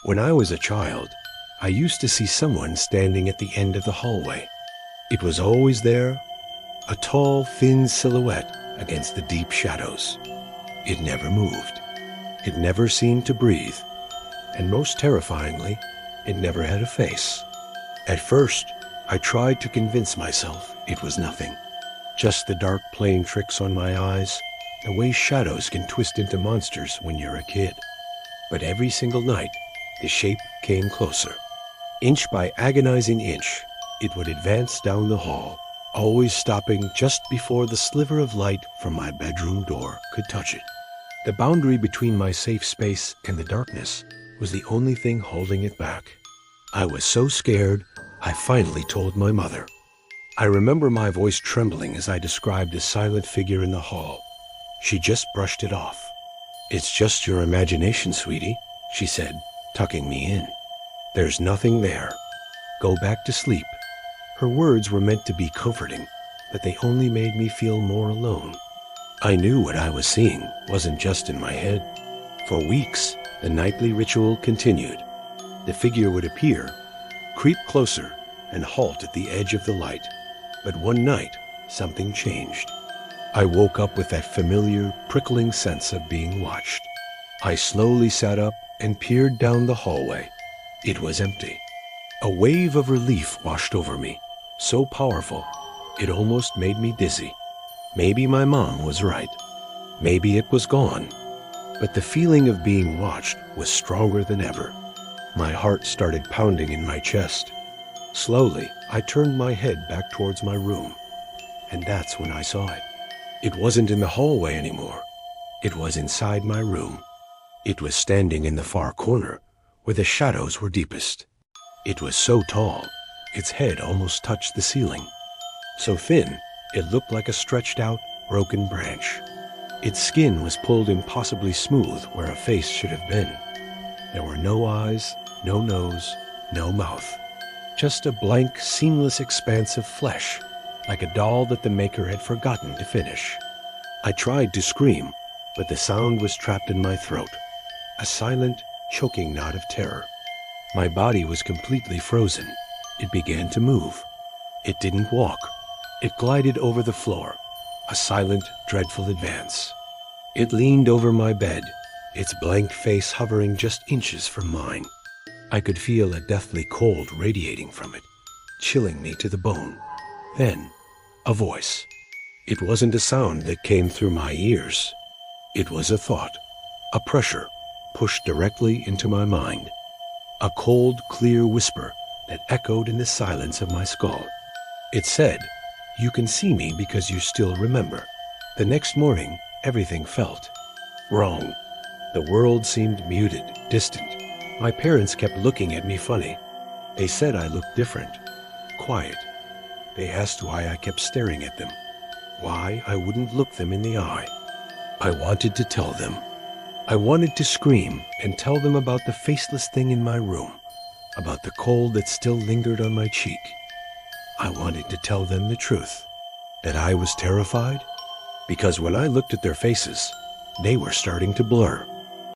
When I was a child, I used to see someone standing at the end of the hallway. It was always there, a tall, thin silhouette against the deep shadows. It never moved. It never seemed to breathe. And most terrifyingly, it never had a face. At first, I tried to convince myself it was nothing. Just the dark playing tricks on my eyes, the way shadows can twist into monsters when you're a kid. But every single night, the shape came closer. Inch by agonizing inch, it would advance down the hall, always stopping just before the sliver of light from my bedroom door could touch it. The boundary between my safe space and the darkness was the only thing holding it back. I was so scared, I finally told my mother. I remember my voice trembling as I described the silent figure in the hall. She just brushed it off. "It's just your imagination, sweetie," she said, tucking me in. "There's nothing there. Go back to sleep." Her words were meant to be comforting, but they only made me feel more alone. I knew what I was seeing wasn't just in my head. For weeks, the nightly ritual continued. The figure would appear, creep closer, and halt at the edge of the light. But one night, something changed. I woke up with that familiar, prickling sense of being watched. I slowly sat up and peered down the hallway. It was empty. A wave of relief washed over me, so powerful, it almost made me dizzy. Maybe my mom was right. Maybe it was gone. But the feeling of being watched was stronger than ever. My heart started pounding in my chest. Slowly, I turned my head back towards my room. And that's when I saw it. It wasn't in the hallway anymore. It was inside my room. It was standing in the far corner, where the shadows were deepest. It was so tall, its head almost touched the ceiling. So thin, it looked like a stretched out, broken branch. Its skin was pulled impossibly smooth where a face should have been. There were no eyes, no nose, no mouth. Just a blank, seamless expanse of flesh, like a doll that the maker had forgotten to finish. I tried to scream, but the sound was trapped in my throat, a silent, choking knot of terror. My body was completely frozen. It began to move. It didn't walk. It glided over the floor, a silent, dreadful advance. It leaned over my bed, its blank face hovering just inches from mine. I could feel a deathly cold radiating from it, chilling me to the bone. Then, a voice. It wasn't a sound that came through my ears. It was a thought, a pressure pushed directly into my mind. A cold, clear whisper that echoed in the silence of my skull. It said, "You can see me because you still remember." The next morning, everything felt wrong. The world seemed muted, distant. My parents kept looking at me funny. They said I looked different, quiet. They asked why I kept staring at them, why I wouldn't look them in the eye. I wanted to tell them. I wanted to scream and tell them about the faceless thing in my room, about the cold that still lingered on my cheek. I wanted to tell them the truth, that I was terrified, because when I looked at their faces, they were starting to blur.